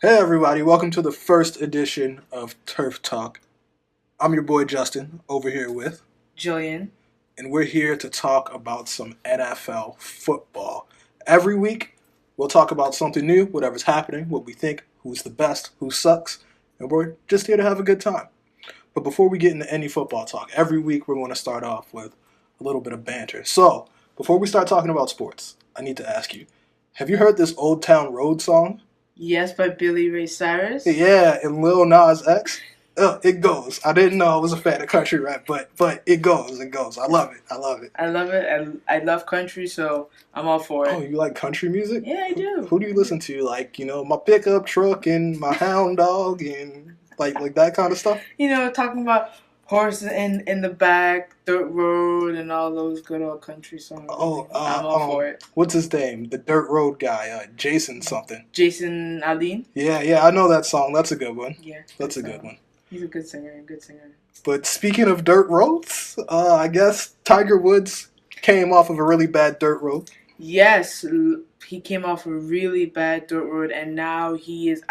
Hey everybody, welcome to the first edition of Turf Talk. I'm your boy Justin, over here with, Gillian. and we're here to talk about some NFL football. Every week, we'll talk about something new, whatever's happening, what we think, who's the best, who sucks, and we're just here to have a good time. But before we get into any football talk, every week we're going to start off with a little bit of banter. So, before we start talking about sports, I need to ask you, have you heard this Old Town Road song? Yes, by Billy Ray Cyrus. Yeah, and Lil Nas X. It goes. I didn't know I was a fan of country rap, but it goes. It goes. I love it. I love it. I love it. I love country, so I'm all for Oh, it. you like country music? Yeah, I do. Who do you listen to? Like, my pickup truck and my hound dog and like that kind of stuff? Talking about horses in the back, dirt road, and all those good old country songs. Oh, I'm all for it. what's his name? The Dirt Road guy, Jason something. Jason Aldean. Yeah, I know that song. That's a good one. Yeah, That's a good one. He's a good singer. Good singer. But speaking of dirt roads, I guess Tiger Woods came off of a really bad dirt road. Yes, he came off a really bad dirt road, and now he's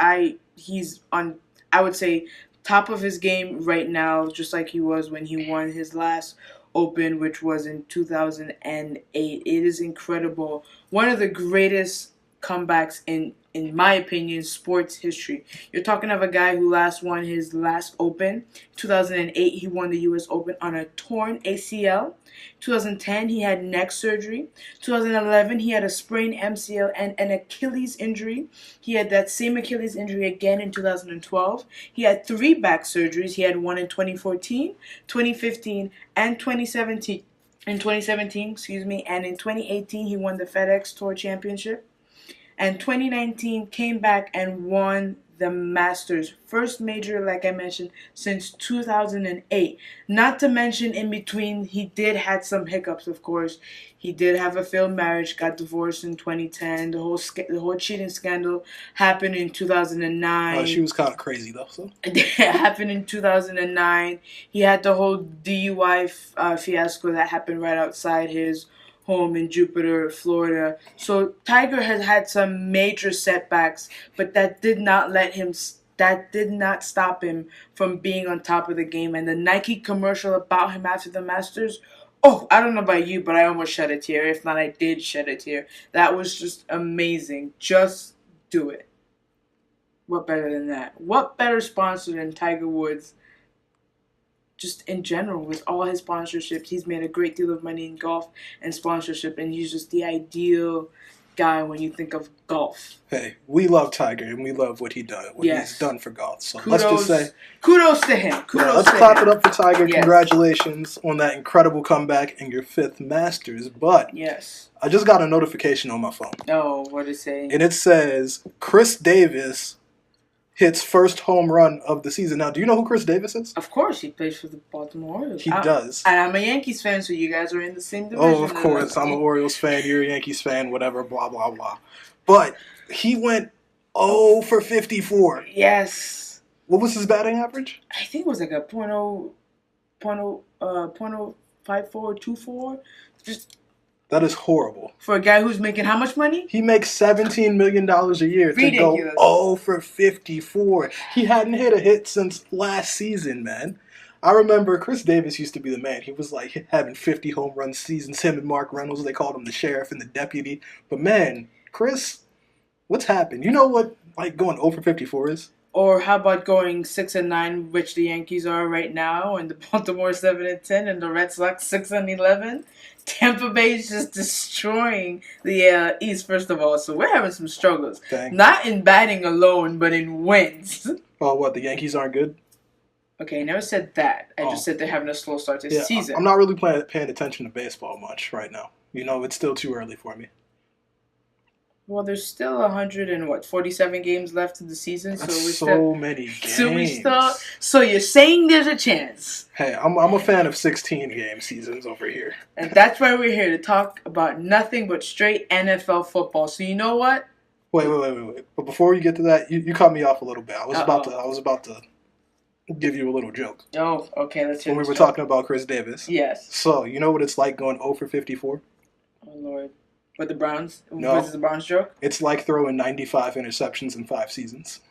on. I would say top of his game right now, just like he was when he won his last Open, which was in 2008. It is incredible. One of the greatest comebacks in my opinion, sports history. You're talking of a guy who last won his last Open. 2008, he won the U.S. Open on a torn ACL. 2010, he had neck surgery. 2011, he had a sprained MCL and an Achilles injury. He had that same Achilles injury again in 2012. He had three back surgeries. He had one in 2014, 2015, and 2017. In 2017, and in 2018, he won the FedEx Tour Championship. And 2019 came back and won the Masters, first major, like I mentioned, since 2008. Not to mention, in between, he did had some hiccups. Of course, he did have a failed marriage, got divorced in 2010. The whole cheating scandal happened in 2009. She was kind of crazy though. So It happened in 2009. He had the whole DUI fiasco that happened right outside his home in Jupiter, Florida. So Tiger has had some major setbacks, but that did not stop him from being on top of the game. And the Nike commercial about him after the Masters, oh, I don't know about you, but I almost shed a tear. If not, I did shed a tear. That was just amazing. Just do it. What better than that? What better sponsor than Tiger Woods? Just in general, with all his sponsorships, he's made a great deal of money in golf and sponsorship, and he's just the ideal guy when you think of golf. hey, we love Tiger and we love what he's done for golf. So let's just say kudos to him. let's clap it up for Tiger. Yes. Congratulations on that incredible comeback and your fifth Masters. But yes, I just got a notification on my phone. Oh, what is it? And it says Chris Davis hits first home run of the season. Now, do you know who Chris Davis is? Of course, he plays for the Baltimore Orioles. He does. And I'm a Yankees fan, so you guys are in the same division. Oh, of course. I'm an Orioles fan. You're a Yankees fan. Whatever. Blah blah blah. But he went 0 for 54. Yes. What was his batting average? I think it was like a .05424. Just that is horrible. for a guy who's making how much money? He makes $17 million a year Ridiculous. to go 0 for 54. He hadn't hit a hit since last season, man. I remember Chris Davis used to be the man. He was like having 50 home run seasons. Him and Mark Reynolds, they called him the sheriff and the deputy. But man, Chris, what's happened? You know what like going 0 for 54 is? Or how about going 6-9, which the Yankees are right now, and the Baltimore 7-10, and the Red Sox 6-11? Tampa Bay is just destroying the East, first of all. So we're having some struggles. Dang. Not in batting alone, but in wins. Oh, what? The Yankees aren't good? Okay, I never said that. I just said they're having a slow start to the season. I'm not really paying attention to baseball much right now. It's still too early for me. Well, there's still 147 games left in the season, so That's we're so still many games. So you're saying there's a chance. Hey, I'm a fan of 16 game seasons over here. And that's why we're here to talk about nothing but straight NFL football. So you know what? Wait. But before you get to that, you cut me off a little bit. I was about to give you a little joke. Oh, okay, let's hear when we were joke. talking about Chris Davis. Yes. So, you know what it's like going 0 for 54? Oh, Lord. But the Browns? No. Was it the Browns joke? It's like throwing 95 interceptions in 5 seasons.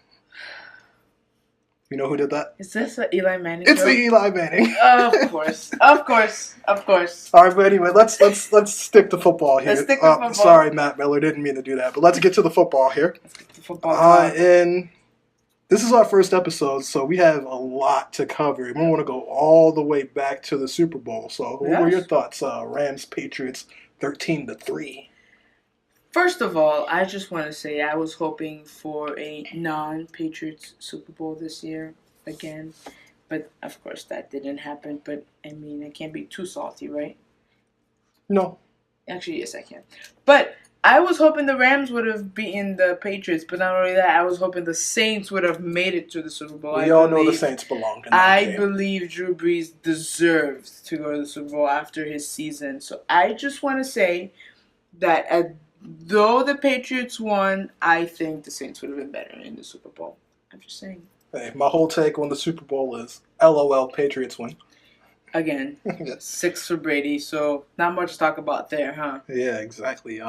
You know who did that? Is this an Eli Manning It's joke? the Eli Manning. Of course. Of course. Of course. All right, but anyway, let's stick to football here. Let's stick to football. Sorry, Matt Miller, didn't mean to do that, but let's get to the football here. Let's get to football talk. And this is our first episode, so we have a lot to cover. We want to go all the way back to the Super Bowl. So, what were your thoughts? Rams Patriots 13-3. First of all, I just want to say I was hoping for a non-Patriots Super Bowl this year again. But, of course, that didn't happen. But, I mean, I can't be too salty, right? No. Actually, yes, I can. But I was hoping the Rams would have beaten the Patriots. But not only that, I was hoping the Saints would have made it to the Super Bowl. We all know the Saints belonged in that game. I believe Drew Brees deserved to go to the Super Bowl after his season. So I just want to say that though the Patriots won, I think the Saints would have been better in the Super Bowl. I'm just saying. Hey, my whole take on the Super Bowl is LOL, Patriots win. Again, 6 for Brady, so not much to talk about there, huh? Yeah, exactly.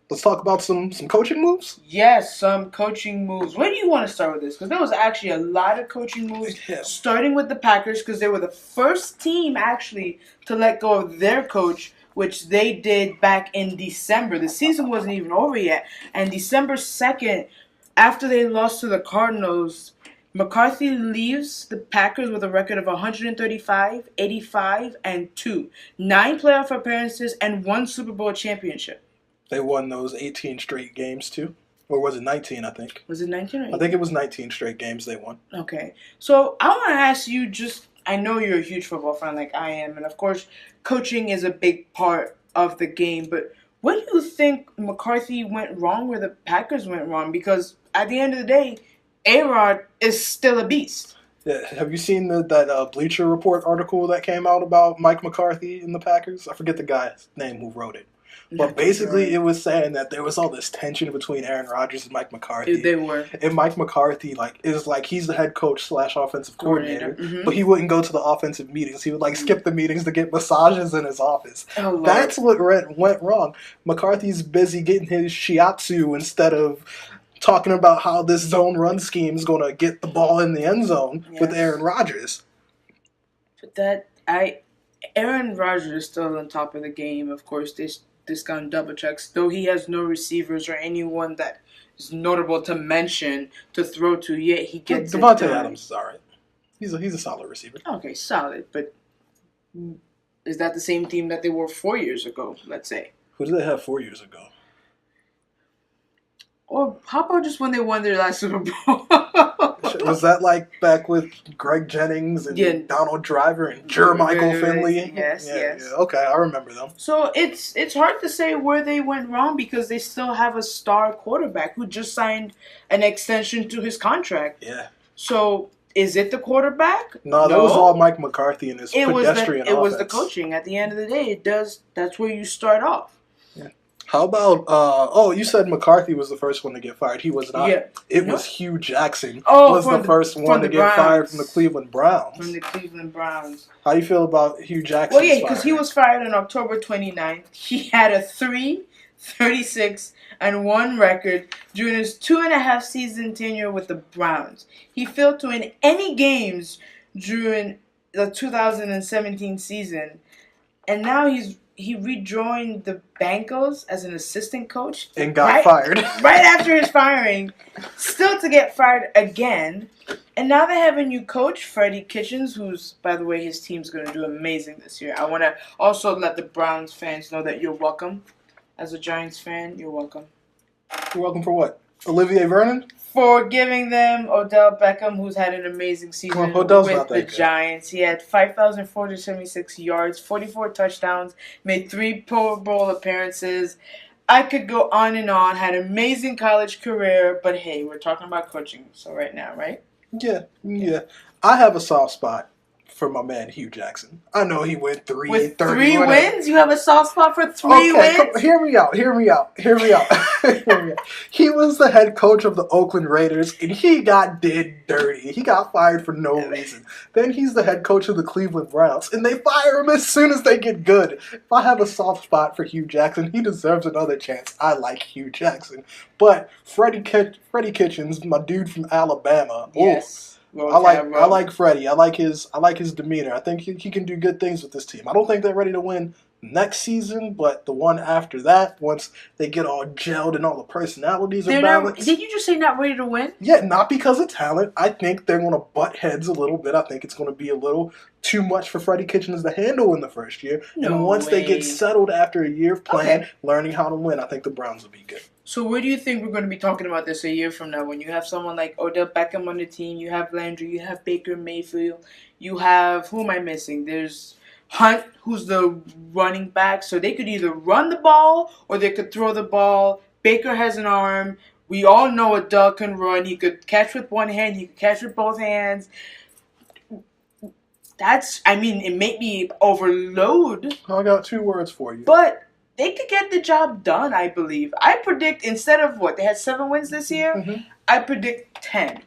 Let's talk about some coaching moves. Yes, some coaching moves. Where do you want to start with this? Because there was actually a lot of coaching moves, starting with the Packers, because they were the first team, actually, to let go of their coach, which they did back in December. The season wasn't even over yet. And December 2nd, after they lost to the Cardinals, McCarthy leaves the Packers with a record of 135, 85, and 2. 9 playoff appearances and 1 Super Bowl championship. They won those 18 straight games, too. Or was it 19, I think? Was it 19 or 18? I think it was 19 straight games they won. Okay. So I want to ask you I know you're a huge football fan like I am, and of course, coaching is a big part of the game, but what do you think McCarthy went wrong where the Packers went wrong? Because at the end of the day, A-Rod is still a beast. Yeah, have you seen that Bleacher Report article that came out about Mike McCarthy and the Packers? I forget the guy's name who wrote it. But basically, it was saying that there was all this tension between Aaron Rodgers and Mike McCarthy. They were. And Mike McCarthy, is like he's the head coach / offensive coordinator, Mm-hmm. but he wouldn't go to the offensive meetings. He would skip the meetings to get massages in his office. Oh, That's what went wrong. McCarthy's busy getting his shiatsu instead of talking about how this zone run scheme is going to get the ball in the end zone with Aaron Rodgers. But Aaron Rodgers is still on top of the game. Of course, this guy double checks, though he has no receivers or anyone that is notable to mention to throw to. Yet he gets Devontae Adams is all right. He's a solid receiver. Okay, solid, but is that the same team that they were 4 years ago? Let's say. Who did they have 4 years ago? Or how about just when they won their last Super Bowl? Was that back with Greg Jennings and Donald Driver and Jermichael Finley? Yes. Yeah. Okay, I remember them. So it's hard to say where they went wrong because they still have a star quarterback who just signed an extension to his contract. Yeah. So is it the quarterback? No, that was all Mike McCarthy and his pedestrian offense. It was the coaching. At the end of the day, that's where you start off. Yeah. How about, you said McCarthy was the first one to get fired. He was not. Yeah. It was Hugh Jackson was the first one to get fired from the Cleveland Browns. From the Cleveland Browns. How do you feel about Hugh Jackson? Well, yeah, because he was fired on October 29th. He had a 3-36 and 1 record during his 2.5 season tenure with the Browns. He failed to win any games during the 2017 season. And now he rejoined the Bengals as an assistant coach. And got fired. Right after his firing. Still to get fired again. And now they have a new coach, Freddie Kitchens, who's, by the way, his team's going to do amazing this year. I want to also let the Browns fans know that you're welcome. As a Giants fan, you're welcome. You're welcome for what? Olivier Vernon? For giving them Odell Beckham, who's had an amazing season with the Giants. He had 5,476 yards, 44 touchdowns, made 3 Pro Bowl appearances. I could go on and on. Had an amazing college career, but hey, we're talking about coaching. So right now, right? Yeah. I have a soft spot for my man Hugh Jackson. I know he went 3 With 30, 3 whatever. wins? You have a soft spot for 3 Okay, wins? hear me out. Hear me out. He was the head coach of the Oakland Raiders, and he got did dirty. He got fired for no reason. Then he's the head coach of the Cleveland Browns, and they fire him as soon as they get good. If I have a soft spot for Hugh Jackson, he deserves another chance. I like Hugh Jackson. But Freddie Kitchens, my dude from Alabama. Yes. I like Freddie. I like his demeanor. I think he can do good things with this team. I don't think they're ready to win next season, but the one after that, once they get all gelled and all the personalities are balanced. Did you just say not ready to win? Yeah, not because of talent. I think they're going to butt heads a little bit. I think it's going to be a little too much for Freddie Kitchens to handle in the first year. And once they get settled after a year of playing, learning how to win, I think the Browns will be good. So where do you think we're going to be talking about this a year from now when you have someone like Odell Beckham on the team, you have Landry, you have Baker Mayfield, you have, who am I missing? There's Hunt, who's the running back. So they could either run the ball or they could throw the ball. Baker has an arm. We all know Odell can run. He could catch with one hand. He could catch with both hands. It may be overload. I got 2 words for you. But they could get the job done, I believe. I predict, instead of they had 7 wins this year, Mm-hmm. I predict 10.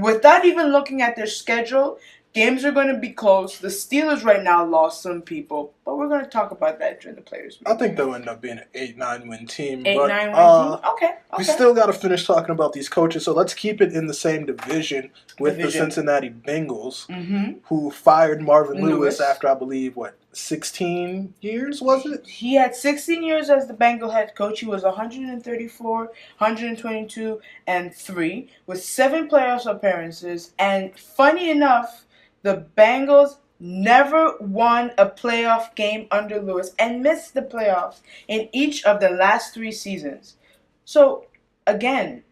Without even looking at their schedule, games are going to be close. The Steelers right now lost some people, but we're going to talk about that during the players' meeting. I think they'll end up being an 8-9 win team. 8-9 win team? Okay. We still got to finish talking about these coaches, so let's keep it in the same division with the Cincinnati Bengals, who fired Marvin Lewis after, I believe, 16 years, was it? He had 16 years as the Bengal head coach. He was 134, 122, and 3 with 7 playoff appearances. And funny enough, the Bengals never won a playoff game under Lewis and missed the playoffs in each of the last 3 seasons. So, again,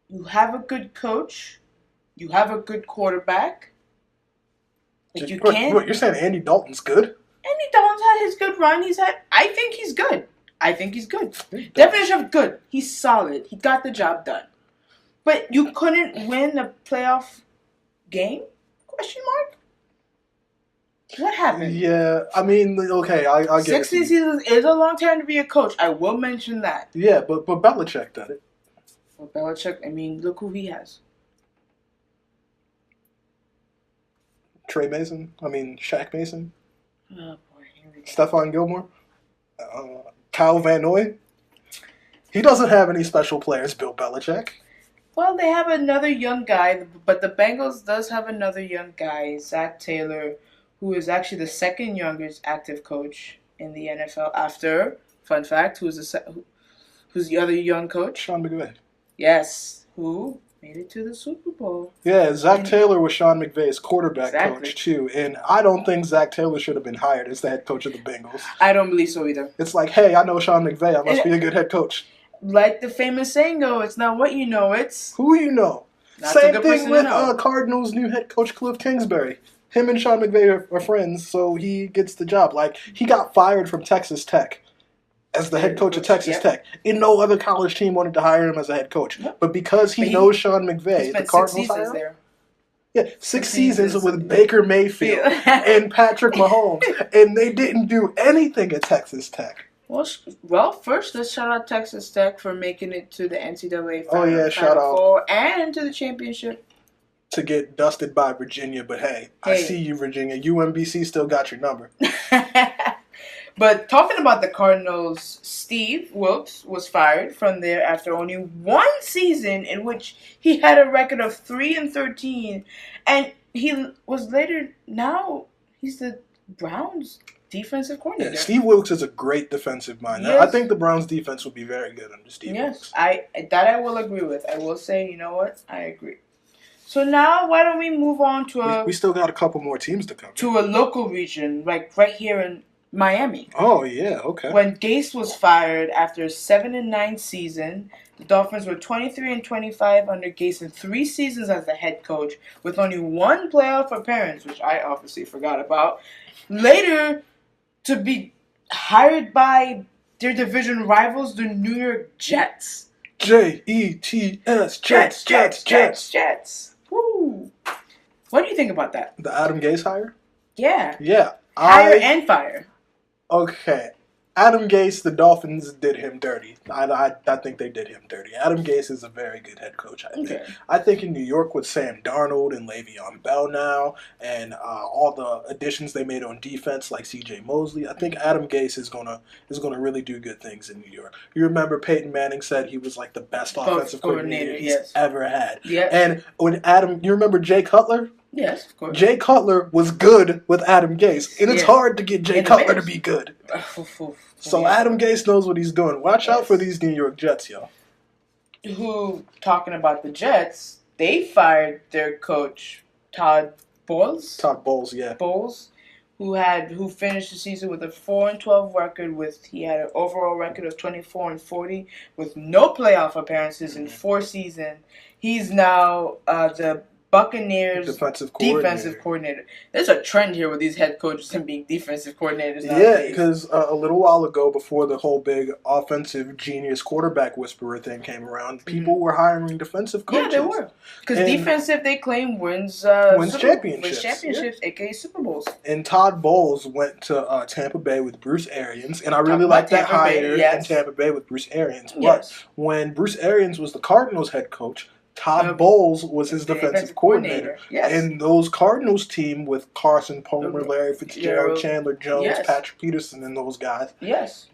you have a good coach, you have a good quarterback. You're saying Andy Dalton's good? Andy Dalton's had his good run. I think he's good. Definition of good. He's solid. He got the job done. But you couldn't win a playoff game? Question mark? What happened? Yeah, I mean, okay, I get it. 16 seasons is a long time to be a coach. I will mention that. Yeah, but Belichick did it. Well, Belichick, look who he has. Shaq Mason. Oh, boy. Here we go. Stephon Gilmore. Kyle Van Noy. He doesn't have any special players, Bill Belichick. Well, they have another young guy, but the Bengals does have another young guy, Zach Taylor, who is actually the second youngest active coach in the NFL after, fun fact, who's the other young coach? Sean McVay. Yes, who made it to the Super Bowl. Yeah, Zach Taylor was Sean McVay's quarterback coach, too. And I don't think Zach Taylor should have been hired as the head coach of the Bengals. I don't believe so either. It's like, hey, I know Sean McVay. I must be a good head coach. Like the famous saying goes, it's not what you know, it's who you know. Not Same thing with Cardinals' new head coach, Cliff Kingsbury. Him and Sean McVay are friends, so he gets the job. Like, he got fired from Texas Tech as the head coach of Texas Tech. And no other college team wanted to hire him as a head coach. Yep. But because he knows Sean McVay, the Cardinals hired him. There. Yeah, 6 seasons with Baker Mayfield and Patrick Mahomes. And they didn't do anything at Texas Tech. Well, first, let's shout out Texas Tech for making it to the NCAA Final Four and to the championship. To get dusted by Virginia, but hey, I see you, Virginia. UMBC still got your number. But talking about the Cardinals, Steve Wilkes was fired from there after only 1 season in which he had a record of 3-13, and he was now he's the Browns defensive coordinator. Yeah, Steve Wilkes is a great defensive mind. Yes. I think the Browns defense will be very good under Steve Wilkes. Yes, I will agree with. I will say, you know what? I agree. So now, why don't we move on to we still got a couple more teams to cover. To a local region, like right here in Miami. Oh, yeah, okay. When Gase was fired after a 7-9 season, the Dolphins were 23-25 under Gase in 3 seasons as the head coach, with only 1 playoff appearance, which I obviously forgot about. Later, to be hired by their division rivals, the New York Jets. Jets, Jets. Woo! What do you think about that? The Adam Gase hire? Yeah. Yeah. Hire and fire. Okay. Adam Gase, the Dolphins did him dirty. I think they did him dirty. Adam Gase is a very good head coach, I think. Okay. I think in New York with Sam Darnold and Le'Veon Bell now and all the additions they made on defense like C.J. Mosley, I think Adam Gase is gonna really do good things in New York. You remember Peyton Manning said he was like the best offensive coordinator he's ever had. Yeah. And when you remember Jay Cutler? Yes, of course. Jay Cutler was good with Adam Gase, and it's hard to get Jay Cutler to be good. So Adam Gase knows what he's doing. Watch out for these New York Jets, yo. Who, talking about the Jets, they fired their coach, Todd Bowles. Todd Bowles, yeah. Bowles, who finished the season with a 4-12 record. He had an overall record of 24-40 with no playoff appearances in 4 seasons. He's now the Buccaneers defensive coordinator. There's a trend here with these head coaches and being defensive coordinators nowadays. Yeah, because a little while ago, before the whole big offensive genius quarterback whisperer thing came around, people were hiring defensive coaches. Yeah, they were. Because defensive, they claim, wins championships, a.k.a. Super Bowls. And Todd Bowles went to Tampa Bay with Bruce Arians, and I really like that hire in Tampa Bay with Bruce Arians. But when Bruce Arians was the Cardinals head coach, Todd Bowles was his defensive coordinator. Yes. And those Cardinals team with Carson Palmer, Larry Fitzgerald, Chandler Jones, Patrick Peterson, and those guys,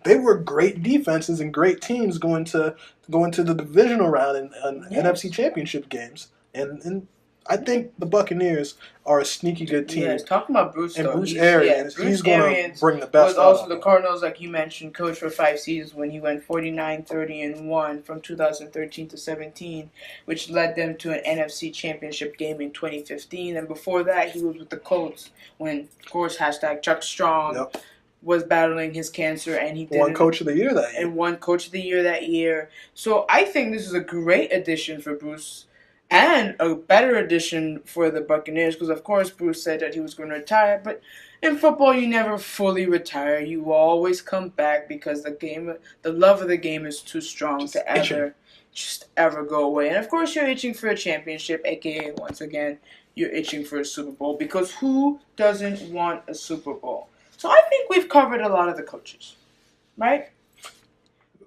they were great defenses and great teams going to the divisional round and NFC Championship games. And I think the Buccaneers are a sneaky good team. Yes, talking about Bruce, and Bruce Arians, he's going to bring the best. Was also the Cardinals, like you mentioned, coach for 5 seasons when he went 49-30-1 from 2013 to 17, which led them to an NFC Championship game in 2015. And before that, he was with the Colts when, of course, #Chuck Strong was battling his cancer, and he won Coach of the Year that year. And won Coach of the Year that year. So I think this is a great addition for Bruce. And a better addition for the Buccaneers because, of course, Bruce said that he was going to retire. But in football, you never fully retire. You always come back because the love of the game is too strong to ever go away. And, of course, you're itching for a championship, a.k.a. once again, you're itching for a Super Bowl because who doesn't want a Super Bowl? So I think we've covered a lot of the coaches, right?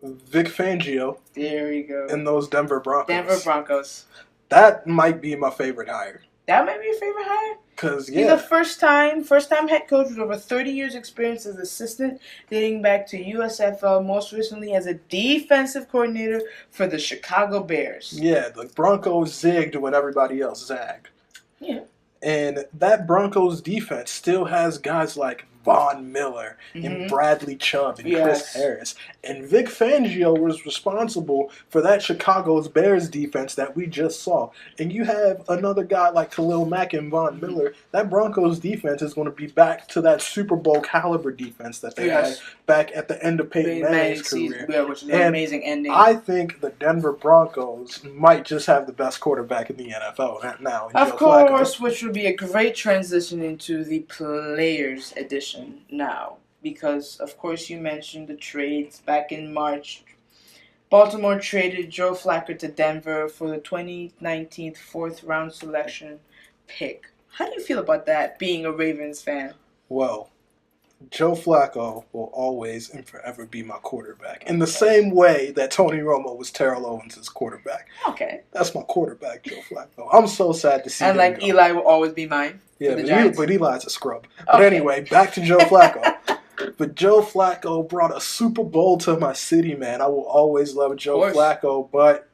Vic Fangio. There we go. And those Denver Broncos. That might be my favorite hire. That might be your favorite hire? Because, he's a first-time head coach with over 30 years' experience as assistant, dating back to USFL, most recently as a defensive coordinator for the Chicago Bears. Yeah, the Broncos zigged when everybody else zagged. Yeah. And that Broncos defense still has guys like Von Miller and Bradley Chubb and Chris Harris. And Vic Fangio was responsible for that Chicago's Bears defense that we just saw. And you have another guy like Khalil Mack and Von Miller. That Broncos defense is going to be back to that Super Bowl caliber defense that they had back at the end of Peyton Manning's career. Which is an amazing ending. I think the Denver Broncos might just have the best quarterback in the NFL right now. Of course, which would be a great transition into the Players Edition now, because of course you mentioned the trades back in March. Baltimore traded Joe Flacco to Denver for the 2019 4th round selection pick. How do you feel about that, being a Ravens fan? Well, Joe Flacco will always and forever be my quarterback. In the same way that Tony Romo was Terrell Owens' quarterback. Okay. That's my quarterback, Joe Flacco. I'm so sad to see him like go. Eli will always be mine. Yeah, but Eli's a scrub. But anyway, back to Joe Flacco. But Joe Flacco brought a Super Bowl to my city, man. I will always love Joe Flacco, but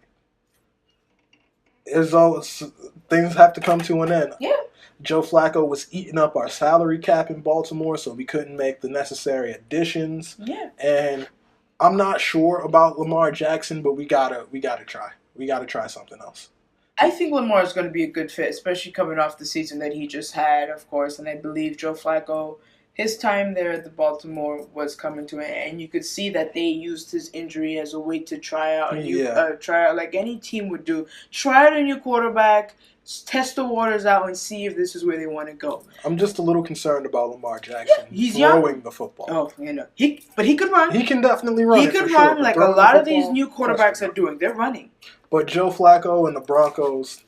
there's always things have to come to an end. Yeah. Joe Flacco was eating up our salary cap in Baltimore, so we couldn't make the necessary additions. Yeah. And I'm not sure about Lamar Jackson, but we gotta try. We gotta try something else. I think Lamar is going to be a good fit, especially coming off the season that he just had, of course. And I believe Joe Flacco, his time there at the Baltimore was coming to an end. And you could see that they used his injury as a way to try out like any team would do. Try out a new quarterback, test the waters out, and see if this is where they want to go. I'm just a little concerned about Lamar Jackson he's throwing the football. Oh, but he could run. He can definitely run. He could run like a lot of these new quarterbacks are doing. They're running. But Joe Flacco and the Broncos,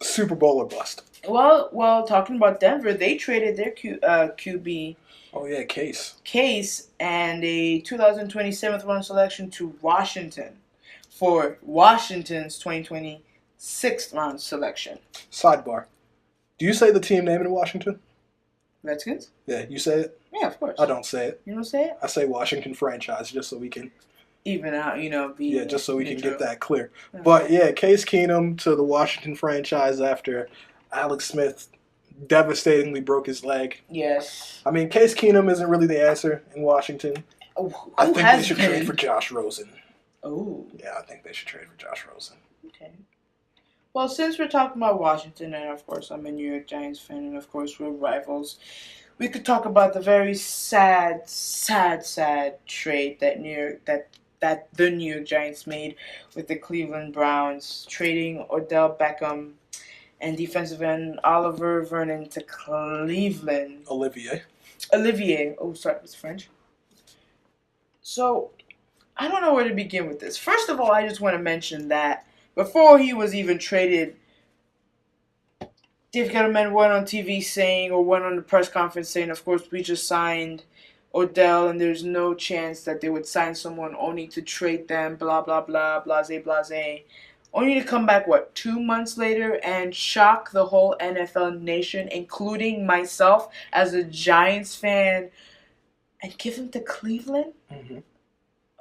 Super Bowl or bust. Well, talking about Denver, they traded their QB Oh yeah, Case. Case and a 2020 seventh round selection to Washington for Washington's 2020 sixth round selection. Sidebar. Do you say the team name in Washington? Redskins? Yeah, you say it? Yeah, of course. I don't say it. You don't say it? I say Washington franchise just so we can Even out, just so we can get that clear. Okay. But yeah, Case Keenum to the Washington franchise after Alex Smith devastatingly broke his leg. Yes. I mean, Case Keenum isn't really the answer in Washington. I think they should trade for Josh Rosen. Oh. Yeah, I think they should trade for Josh Rosen. Okay. Well, since we're talking about Washington, and of course I'm a New York Giants fan, and of course we're rivals, we could talk about the very sad trade that the New York Giants made with the Cleveland Browns, trading Odell Beckham and defensive end Oliver Vernon to Cleveland. Olivier. Oh, sorry, it's French. So, I don't know where to begin with this. First of all, I just want to mention that before he was even traded, Dave Gettleman went on TV saying, or went on the press conference saying, of course, we just signed Odell, and there's no chance that they would sign someone only to trade them, blah, blah, blah, blase, blase. Only to come back, 2 months later and shock the whole NFL nation, including myself as a Giants fan, and give him to Cleveland? Mm-hmm.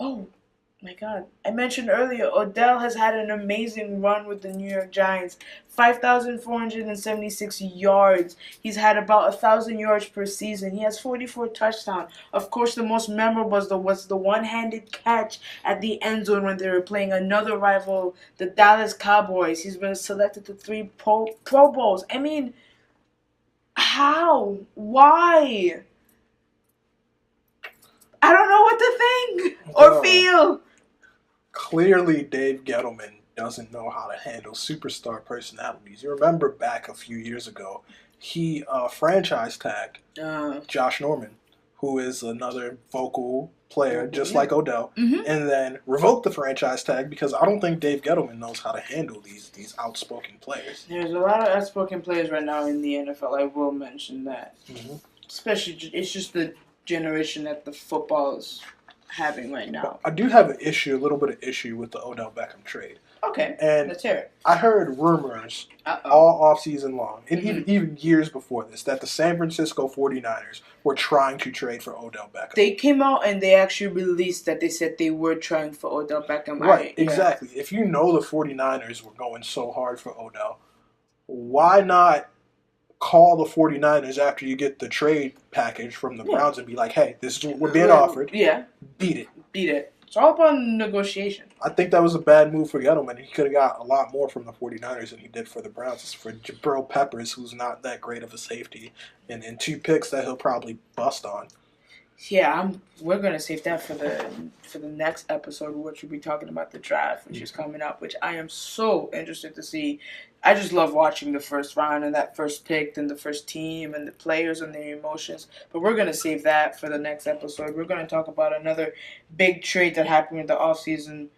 Oh, my God. I mentioned earlier, Odell has had an amazing run with the New York Giants. 5,476 yards. He's had about 1,000 yards per season. He has 44 touchdowns. Of course, the most memorable was the one-handed catch at the end zone when they were playing another rival, the Dallas Cowboys. He's been selected to 3 Pro Bowls. I mean, how? Why? I don't know what to think or feel. Clearly, Dave Gettleman doesn't know how to handle superstar personalities. You remember back a few years ago, he franchise tagged Josh Norman, who is another vocal player, just like Odell, and then revoked the franchise tag because I don't think Dave Gettleman knows how to handle these outspoken players. There's a lot of outspoken players right now in the NFL. I will mention that. Mm-hmm. Especially, it's just the generation that the football is having right now. I do have a little bit of issue with the Odell Beckham trade. Okay, and let's hear it. I heard rumors all offseason long, and even years before this, that the San Francisco 49ers were trying to trade for Odell Beckham. They came out and they actually released that they said they were trying for Odell Beckham. Right, exactly. If you know the 49ers were going so hard for Odell, why not call the 49ers after you get the trade package from the Browns and be like, hey, this is what we're being offered. Yeah. Beat it. It's all about negotiation. I think that was a bad move for Gettleman. He could have got a lot more from the 49ers than he did for the Browns. It's for Jabril Peppers, who's not that great of a safety, and 2 picks that he'll probably bust on. Yeah, we're gonna save that for the next episode, which we'll be talking about the draft, which is coming up, which I am so interested to see. I just love watching the first round and that first pick and the first team and the players and their emotions. But we're gonna save that for the next episode. We're gonna talk about another big trade that happened in the offseason.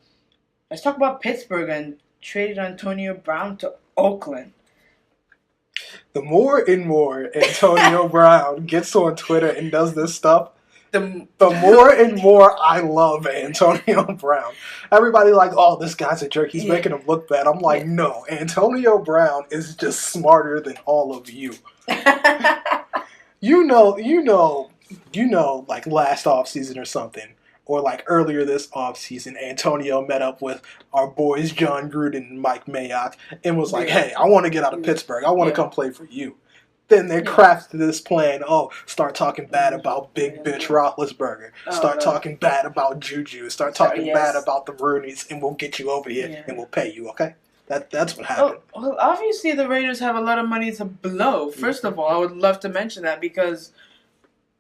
Let's talk about Pittsburgh and traded Antonio Brown to Oakland. The more and more Antonio Brown gets on Twitter and does this stuff, the more and more I love Antonio Brown. Everybody like, oh, this guy's a jerk. He's making him look bad. I'm like, no. Antonio Brown is just smarter than all of you. You know, like last offseason or something, or like earlier this offseason, Antonio met up with our boys John Gruden and Mike Mayock and was like, hey, I want to get out of Pittsburgh. I want to come play for you. Then they crafted this plan. Oh, start talking bad about Big Bitch Roethlisberger. Start talking bad about Juju. Start talking bad about the Roonies, and we'll get you over here and we'll pay you. Okay, that's what happened. Well, obviously the Raiders have a lot of money to blow. First of all, I would love to mention that because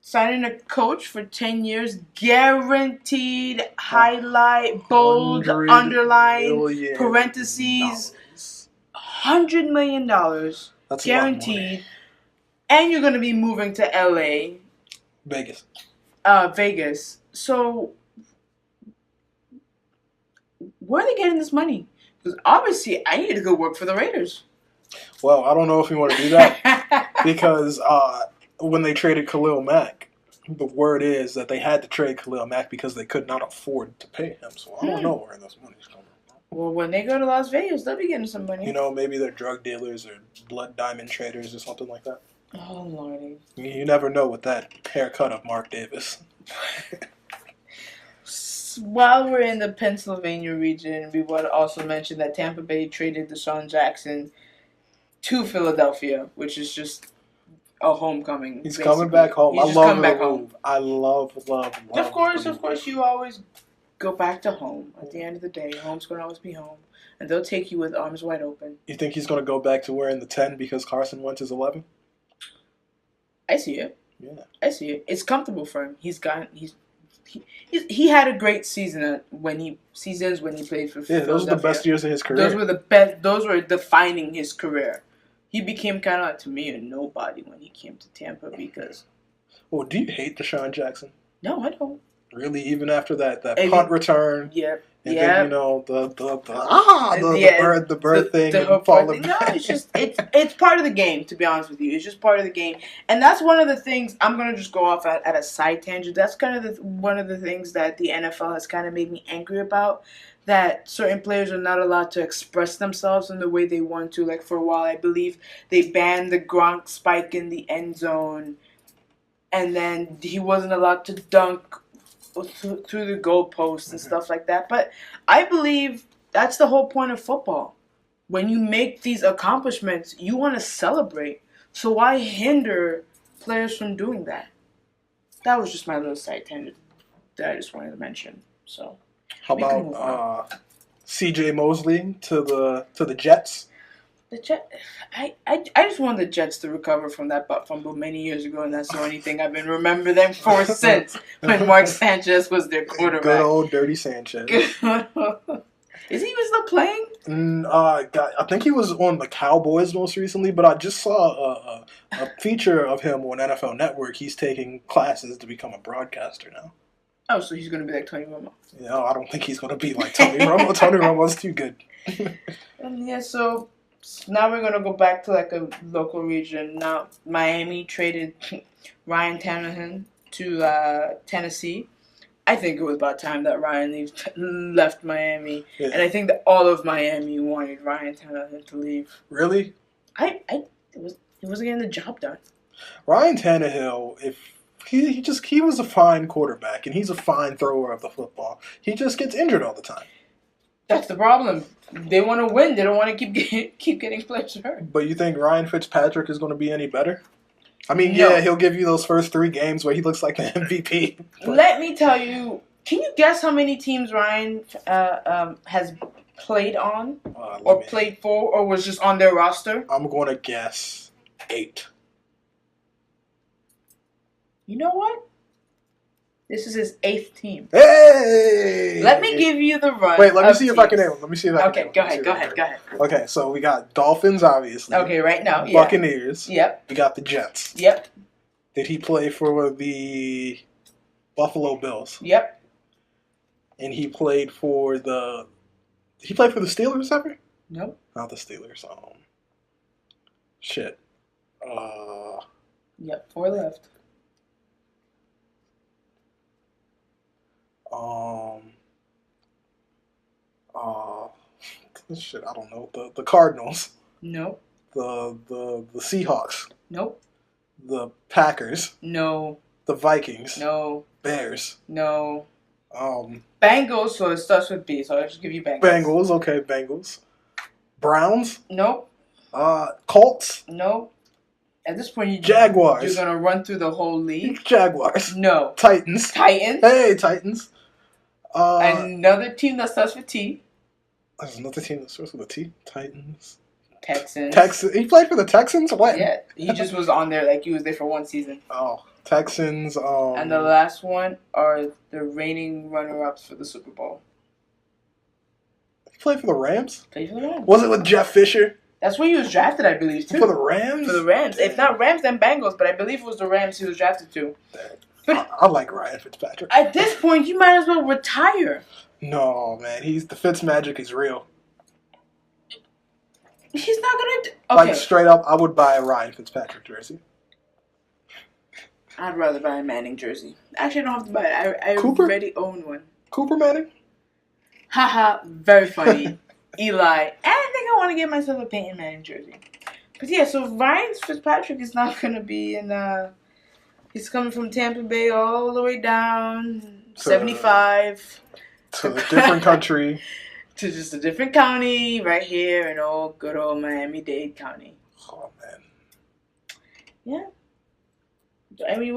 signing a coach for 10 years, guaranteed, highlight, bold, underline, parentheses, $100 million, that's guaranteed. And you're going to be moving to LA. Vegas. So, where are they getting this money? Because obviously, I need to go work for the Raiders. Well, I don't know if you want to do that because when they traded Khalil Mack, the word is that they had to trade Khalil Mack because they could not afford to pay him. So I don't know where this money's coming from. Well, when they go to Las Vegas, they'll be getting some money. You know, maybe they're drug dealers or blood diamond traders or something like that. Oh, Lordy. You never know with that haircut of Mark Davis. While we're in the Pennsylvania region, we want to also mention that Tampa Bay traded Deshaun Jackson to Philadelphia, which is just a homecoming. He's basically. coming back home. He's I love coming the back move. home. I love. Of course, you always go back to home. At the end of the day, home's going to always be home. And they'll take you with arms wide open. You think he's going to go back to wearing the 10 because Carson Wentz is 11? I see it. Yeah. I see it. It's comfortable for him. He had a great season when he played for Philadelphia. Yeah, those were the best years of his career. Those were the best. Those were defining his career. He became kind of, to me, a nobody when he came to Tampa because... Well, do you hate Deshaun Jackson? No, I don't. Really? Even after that punt return? Yep. And then, you know, the bird thing. No, it's just, it's part of the game, to be honest with you. It's just part of the game. And that's one of the things, I'm going to just go off at a side tangent. That's kind of one of the things that the NFL has kind of made me angry about. That certain players are not allowed to express themselves in the way they want to. Like, for a while, I believe they banned the Gronk spike in the end zone. And then he wasn't allowed to dunk through the goalposts and stuff like that. But I believe that's the whole point of football. When you make these accomplishments, you want to celebrate. So why hinder players from doing that? That was just my little side tangent that I just wanted to mention. So how about C.J. Mosley to the Jets? The Jets, I just want the Jets to recover from that butt fumble many years ago, and that's the only thing I've been remember them for since when Mark Sanchez was their quarterback. Good old dirty Sanchez. Is he even still playing? I think he was on the Cowboys most recently, but I just saw a feature of him on NFL Network. He's taking classes to become a broadcaster now. Oh, so he's going to be like Tony Romo. Yeah, I don't think he's going to be like Tony Romo. Tony Romo's too good. Yeah, so now we're going to go back to like a local region. Now, Miami traded Ryan Tannehill to Tennessee. I think it was about time that Ryan left Miami. Yeah. And I think that all of Miami wanted Ryan Tannehill to leave. Really? He wasn't getting the job done. Ryan Tannehill, if he was a fine quarterback and he's a fine thrower of the football. He just gets injured all the time. That's the problem. They want to win. They don't want to keep getting players hurt. But you think Ryan Fitzpatrick is going to be any better? I mean, no. Yeah, he'll give you those first 3 games where he looks like the MVP. Let me tell you. Can you guess how many teams Ryan has played on or played for or was just on their roster? I'm going to guess 8. You know what? This is his 8th team. Hey! Let me give you the run. Wait, let me see if I can name them. Let me see if I can name them. Okay, go ahead. Okay, so we got Dolphins, obviously. Okay, right now, yeah. Buccaneers. Yep. We got the Jets. Yep. Did he play for the Buffalo Bills? Yep. And he played for the Steelers ever? Nope. Not the Steelers. Shit. Yep, 4 left. Shit, I don't know. The Cardinals. Nope. The Seahawks. Nope. The Packers. No. The Vikings. No. Bears. No. Bengals, so it starts with B, so I'll just give you Bengals. Bengals, okay, Bengals. Browns. Nope. Colts. Nope. At this point, Jaguars. You're gonna run through the whole league. Jaguars. No. Titans. Hey, Titans. Another team that starts with T. There's another team that starts with a T. Titans. Texans. He played for the Texans? When? Yeah, he just was on there like he was there for 1 season. Oh, Texans. And the last one are the reigning runner-ups for the Super Bowl. He played for the Rams? Played for the Rams. Was it with Jeff Fisher? That's where he was drafted, I believe, too. For the Rams? For the Rams. If not Rams, then Bengals. But I believe it was the Rams he was drafted to. But I like Ryan Fitzpatrick. At this point, you might as well retire. No, man. The Fitz magic is real. He's not gonna. Like, Okay. straight up, I would buy a Ryan Fitzpatrick jersey. I'd rather buy a Manning jersey. Actually, I don't have to buy it. I Cooper? already own one. Cooper Manning? Haha, very funny. Eli. And I think I want to get myself a Peyton Manning jersey. But yeah, so Ryan Fitzpatrick is not going to be in, he's coming from Tampa Bay all the way down, 75. To a different country. To just a different county right here in old, good old Miami-Dade County. Oh, man. Yeah. I mean,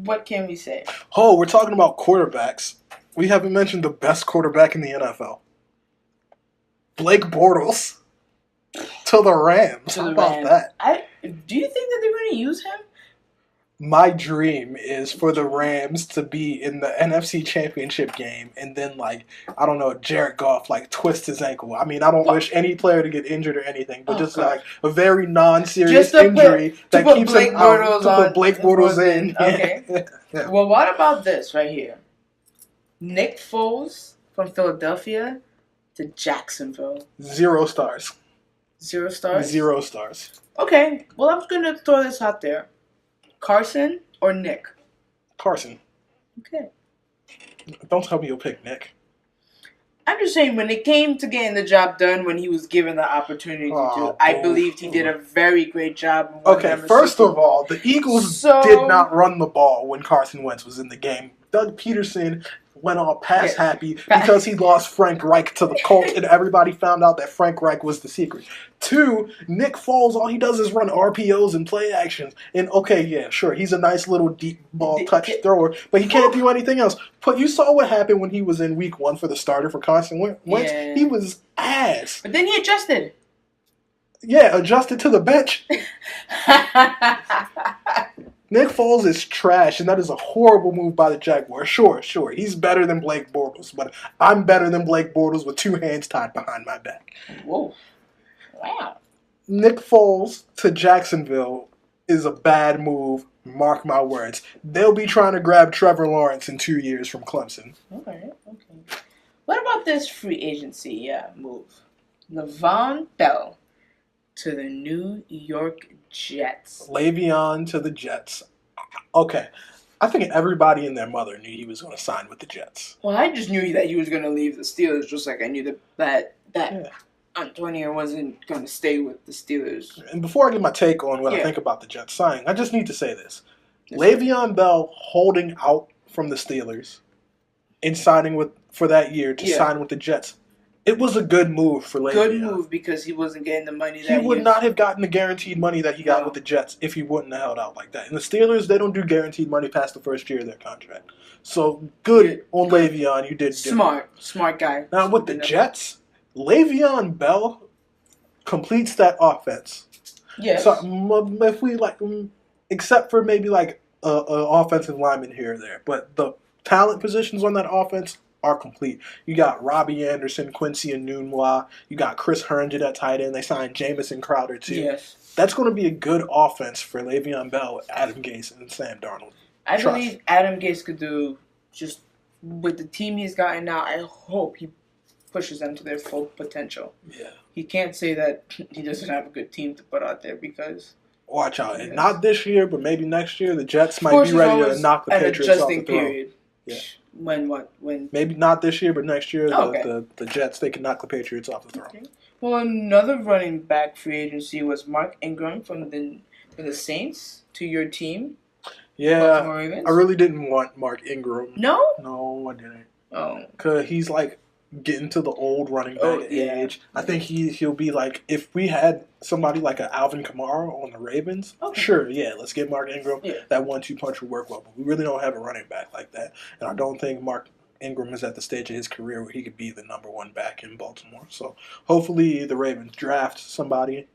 what can we say? Oh, we're talking about quarterbacks. We haven't mentioned the best quarterback in the NFL. Blake Bortles to the Rams. How about that? Do you think that they're going to use him? My dream is for the Rams to be in the NFC Championship game and then, like, I don't know, Jared Goff, like, twist his ankle. I mean, I don't wish any player to get injured or anything, but like a very non-serious injury that keeps him out to put Blake Bortles in. Okay. Yeah. Well, what about this right here? Nick Foles from Philadelphia to Jacksonville. 0 stars. 0 stars? 0 stars. Okay. Well, I'm going to throw this out there. Carson or Nick? Carson. Okay. Don't tell me you'll pick Nick. I'm just saying, when it came to getting the job done, when he was given the opportunity to, I believed he did a very great job. Okay, first of all, the Eagles did not run the ball when Carson Wentz was in the game. Doug Peterson went all pass happy because he lost Frank Reich to the Colts, and everybody found out that Frank Reich was the secret. 2, Nick Foles, all he does is run RPOs and play actions. And okay, yeah, sure, he's a nice little deep ball touch thrower, but he can't do anything else. But you saw what happened when he was in week 1 for the starter for Carson Wentz. Yeah. He was ass. But then he adjusted. Yeah, adjusted to the bench. Nick Foles is trash, and that is a horrible move by the Jaguars. Sure, he's better than Blake Bortles, but I'm better than Blake Bortles with 2 hands tied behind my back. Whoa. Wow. Nick Foles to Jacksonville is a bad move, mark my words. They'll be trying to grab Trevor Lawrence in 2 years from Clemson. Okay. What about this free agency move? Le'Veon Bell to the New York Jets. Le'Veon to the Jets. Okay. I think everybody and their mother knew he was going to sign with the Jets. Well, I just knew that he was going to leave the Steelers, just like I knew that Antonio wasn't going to stay with the Steelers. And before I give my take on what I think about the Jets signing, I just need to say this. Le'Veon Bell holding out from the Steelers and signing for that year to sign with the Jets. It was a good move for Le'Veon. Good move because he wasn't getting the money that he would not have gotten the guaranteed money that he got with the Jets if he wouldn't have held out like that. And the Steelers, they don't do guaranteed money past the first year of their contract. So good on Le'Veon. You did smart guy. Now with the Jets, Le'Veon Bell completes that offense. Yes. So if we except for maybe like an offensive lineman here or there, but the talent positions on that offense are complete. You got Robbie Anderson, Quincy Enunwa. You got Chris Herndon at tight end. They signed Jamison Crowder too. Yes. That's going to be a good offense for Le'Veon Bell, Adam Gase, and Sam Darnold. I believe Adam Gase could do just with the team he's gotten now. I hope he pushes them to their full potential. Yeah. He can't say that he doesn't have a good team to put out there because. Watch out. And not this year, but maybe next year, the Jets might be ready to knock the Patriots off the throne. Period. Yeah. When? Maybe not this year, but next year, the Jets, they can knock the Patriots off the throne. Okay. Well, another running back free agency was Mark Ingram from the Saints to your team. Yeah, I really didn't want Mark Ingram. No? No, I didn't. Oh. Because he's like getting to the old running back age. I think he'll be like, if we had somebody like an Alvin Kamara on the Ravens, sure, let's get Mark Ingram. Yeah. That 1-2 punch would work well, but we really don't have a running back like that. And I don't think Mark Ingram is at the stage of his career where he could be the number 1 back in Baltimore. So hopefully the Ravens draft somebody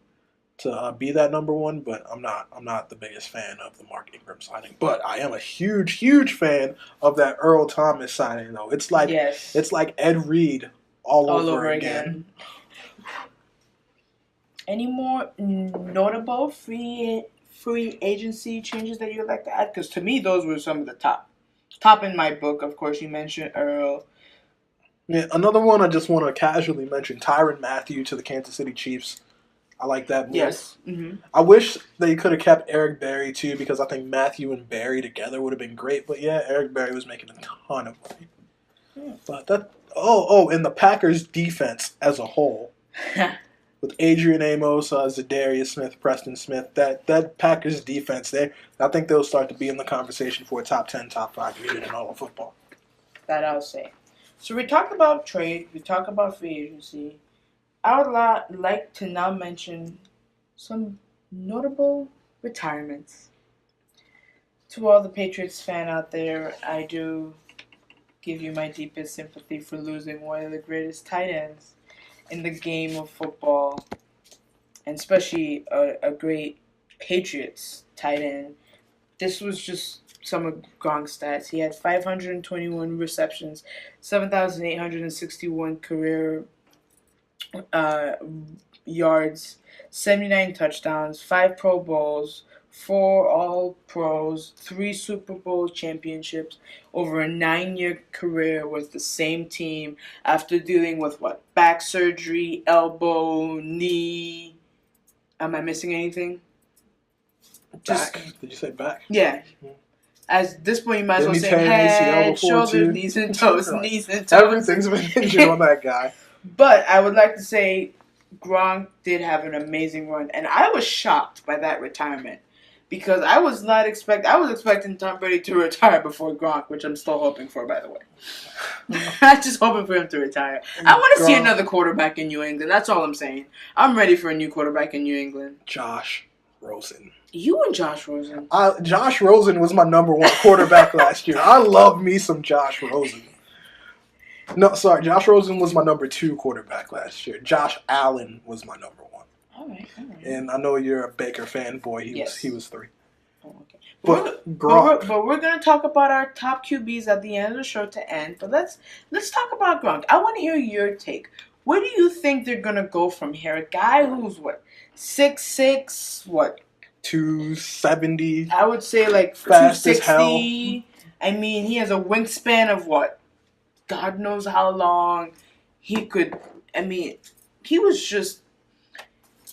to be that number 1, but I'm not the biggest fan of the Mark Ingram signing. But I am a huge, huge fan of that Earl Thomas signing, though. It's like Ed Reed all over again. Any more notable free agency changes that you'd like to add? Because to me, those were some of the top in my book. Of course, you mentioned Earl. Yeah, another one I just want to casually mention, Tyrann Mathieu to the Kansas City Chiefs. I like that move. Yes. Mm-hmm. I wish they could have kept Eric Berry too, because I think Matthew and Berry together would have been great. But yeah, Eric Berry was making a ton of money. But and the Packers defense as a whole, with Adrian Amos, Zadarius Smith, Preston Smith, that Packers defense there, I think they'll start to be in the conversation for a top 10, top 5 unit in all of football. That I'll say. So we talked about trade. We talked about free agency. I would like to now mention some notable retirements. To all the Patriots fan out there, I do give you my deepest sympathy for losing one of the greatest tight ends in the game of football, and especially a great Patriots tight end. This was just some of Gronk's stats. He had 521 receptions, 7,861 career yards, 79 touchdowns, 5 Pro Bowls, 4 All-Pros, 3 Super Bowl championships over a 9-year career with the same team after dealing with back surgery, elbow, knee. Am I missing anything? Back? Did you say back? Yeah. At this point, you might as well say tear head, shoulders, knees and toes, knees and toes. Everything's been injured on that guy. But I would like to say Gronk did have an amazing run, and I was shocked by that retirement because I was expecting Tom Brady to retire before Gronk, which I'm still hoping for, by the way. I'm just hoping for him to retire. I want to see another quarterback in New England. That's all I'm saying. I'm ready for a new quarterback in New England. Josh Rosen. You and Josh Rosen. Josh Rosen was my number 1 quarterback last year. I love me some Josh Rosen. No, sorry. Josh Rosen was my number 2 quarterback last year. Josh Allen was my number 1. All right. And I know you're a Baker fanboy. He was 3. Oh, okay. But we're going to talk about our top QBs at the end of the show to end. But let's talk about Gronk. I want to hear your take. Where do you think they're going to go from here? A guy who's 6'6", 270. I would say fast 260. as hell. I mean, he has a wingspan of God knows how long. He was just,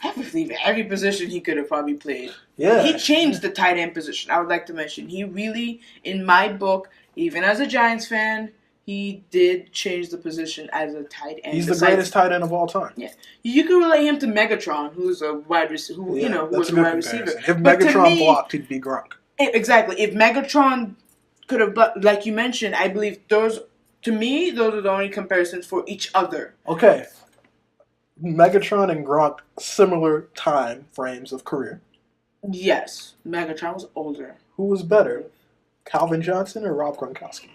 I believe, every position he could have probably played. Yeah. He changed the tight end position. I would like to mention. He really, in my book, even as a Giants fan, he did change the position as a tight end. He's the greatest tight end of all time. Yeah, you can relate him to Megatron, who's a wide receiver. Who was a wide receiver. If Megatron blocked, he'd be Gronk. Exactly. If Megatron could have, like you mentioned, I believe those are the only comparisons for each other. Okay. Megatron and Gronk, similar time frames of career. Yes, Megatron was older. Who was better, Calvin Johnson or Rob Gronkowski?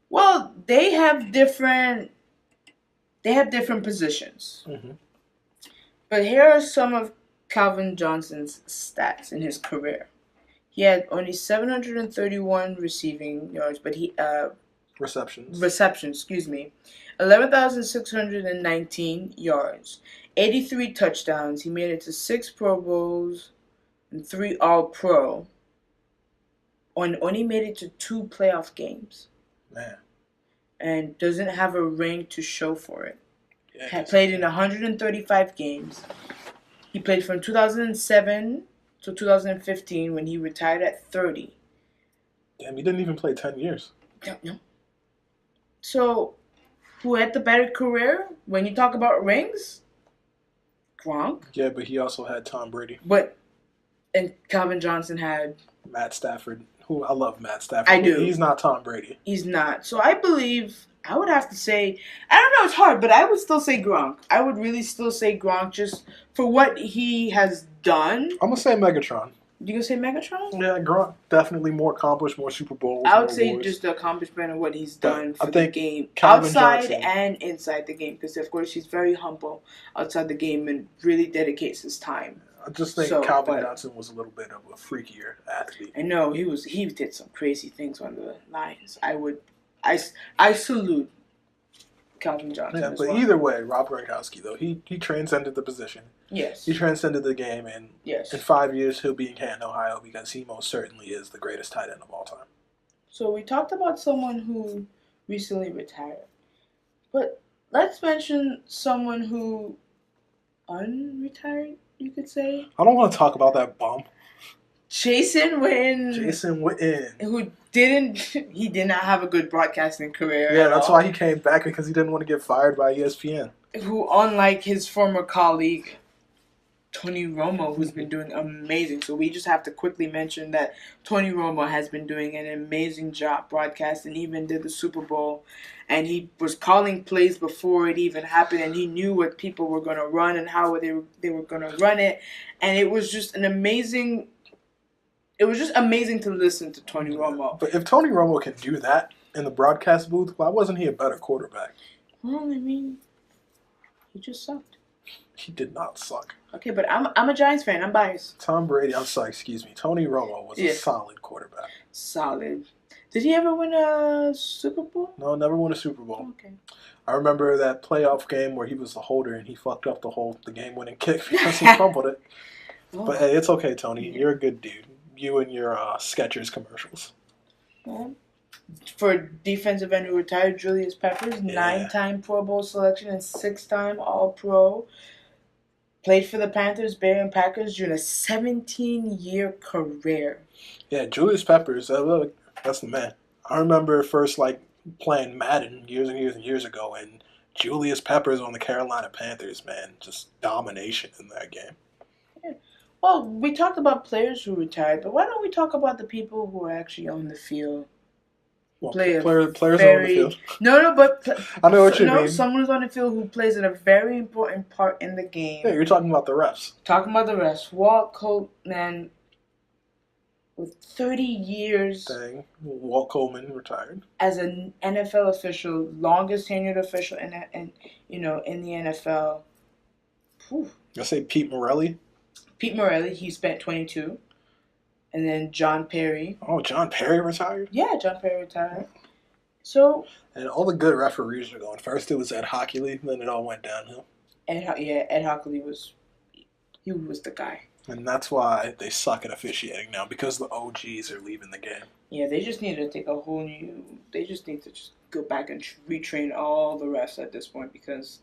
Well, they have different positions. Mm-hmm. But here are some of Calvin Johnson's stats in his career. He had only 731 receiving yards, but receptions, 11,619 yards, 83 touchdowns. He made it to 6 Pro Bowls and 3 All-Pro. And only made it to 2 playoff games. Man. And doesn't have a ring to show for it. Yeah, Had played in 135 games. He played from 2007 to 2015 when he retired at 30. Damn, he didn't even play 10 years. No. So, who had the better career when you talk about rings? Gronk. Yeah, but he also had Tom Brady. And Calvin Johnson had Matt Stafford. Who I love Matt Stafford. I do. He's not Tom Brady. He's not. So I believe I would have to say, I don't know, it's hard, but I would still say Gronk. I would really still say Gronk just for what he has done. I'm going to say Megatron. You going to say Megatron? Yeah, Gronk definitely more accomplished, more Super Bowls. I would say just the accomplishment of what he's done for the game. Calvin outside Johnson. And inside the game. Because, of course, he's very humble outside the game and really dedicates his time. I just think Calvin Johnson was a little bit of a freakier athlete. I know he did some crazy things on the Lions. I salute Calvin Johnson. Yeah, but either way, Rob Gronkowski though he transcended the position. Yes, he transcended the game, and in 5 years he'll be in Canton, Ohio, because he most certainly is the greatest tight end of all time. So we talked about someone who recently retired, but let's mention someone who unretired, you could say. I don't want to talk about that bum. Jason Witten. Jason Witten. Who he did not have a good broadcasting career. Yeah, that's why he came back, because he didn't want to get fired by ESPN. Who, unlike his former colleague, Tony Romo, who's been doing amazing. So we just have to quickly mention that Tony Romo has been doing an amazing job broadcasting, even did the Super Bowl. And he was calling plays before it even happened, and he knew what people were going to run and how they were going to run it. And it was just amazing to listen to Tony Romo. But if Tony Romo can do that in the broadcast booth, why wasn't he a better quarterback? Well, I mean, he just sucked. He did not suck. Okay, but I'm a Giants fan. I'm biased. Tom Brady, I'm sorry, excuse me. Tony Romo was a solid quarterback. Solid. Did he ever win a Super Bowl? No, never won a Super Bowl. Okay. I remember that playoff game where he was the holder and he fucked up the game-winning kick because he fumbled it. Oh. But hey, it's okay, Tony. You're a good dude. You and your Skechers commercials. Well, for defensive end who retired, Julius Peppers, 9-time Pro Bowl selection and 6-time All-Pro. Played for the Panthers, Bears, and Packers during a 17-year career. Yeah, Julius Peppers, that's the man. I remember first playing Madden years and years and years ago, and Julius Peppers on the Carolina Panthers, man, just domination in that game. Yeah. Well, we talked about players who retired, but why don't we talk about the people who are actually on the field? Well, players are on the field. No, but I know what you mean. Someone who's on the field who plays a very important part in the game. Yeah, you're talking about the refs. Talking about the refs. Walt Coleman, with 30 years. Dang, Walt Coleman retired as an NFL official, longest tenured official in the NFL. Whew. I say Pete Morelli. Pete Morelli, he spent 22. And then John Perry. Oh, John Perry retired? Yeah, John Perry retired. So. And all the good referees are going. First it was Ed Hockley, then it all went downhill. Ed Hockley was the guy. And that's why they suck at officiating now, because the OGs are leaving the game. Yeah, they just need to take a whole new. They just need to just go back and retrain all the refs at this point, because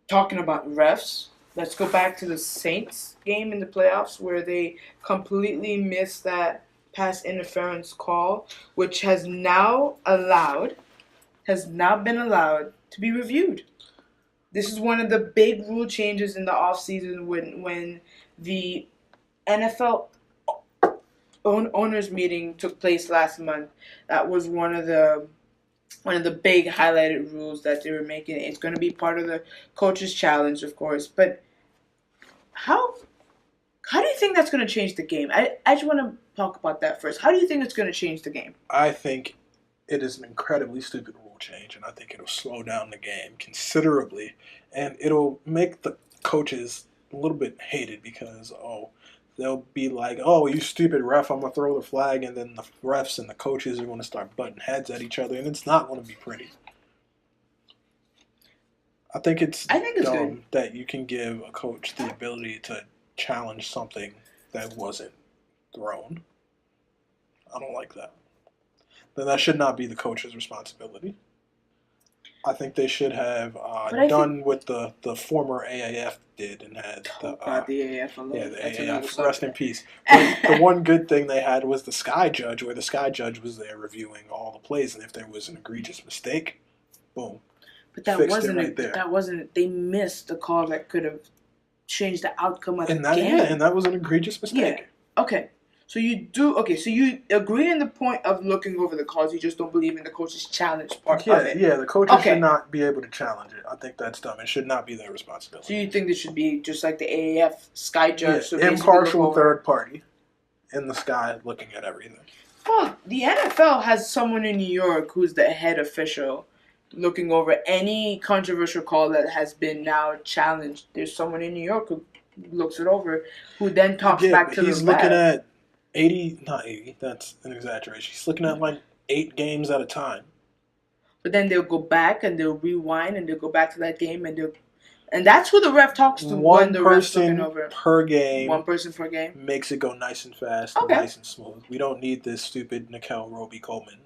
talking about refs. Let's go back to the Saints game in the playoffs where they completely missed that pass interference call, which has now been allowed to be reviewed. This is one of the big rule changes in the offseason when the NFL owners meeting took place last month. That was one of the big highlighted rules that they were making. It's going to be part of the coach's challenge, of course. But how do you think that's going to change the game? I just want to talk about that first. How do you think it's going to change the game? I think it is an incredibly stupid rule change, and I think it'll slow down the game considerably, and it'll make the coaches a little bit hated because, they'll be like, oh, you stupid ref, I'm going to throw the flag, and then the refs and the coaches are going to start butting heads at each other, and it's not going to be pretty. I think it's dumb good that you can give a coach the ability to challenge something that wasn't thrown. I don't like that. Then that should not be the coach's responsibility. I think they should have done what the former AAF did and had the AAF alone. Yeah, the AAF. Rest in peace. But the one good thing they had was the Sky Judge, where the Sky Judge was there reviewing all the plays, and if there was an egregious mistake, boom. But that wasn't. They missed a call that could have changed the outcome of the game. Yeah, and that was an egregious mistake. Yeah. Okay. So you agree in the point of looking over the calls. You just don't believe in the coach's challenge part of it. Yeah, the coaches should not be able to challenge it. I think that's dumb. It should not be their responsibility. So you think this should be just like the AAF Sky Judge? Yeah, so impartial third party in the sky looking at everything. Well, the NFL has someone in New York who's the head official looking over any controversial call that has been now challenged. There's someone in New York who looks it over, who then talks back to the He's looking at 80, not 80, that's an exaggeration. He's looking at 8 games at a time. But then they'll go back and they'll rewind and they'll go back to that game and that's who the ref talks to when the ref's looking over. One person per game. Makes it go nice and fast and nice and smooth. We don't need this stupid Nickel Roby Coleman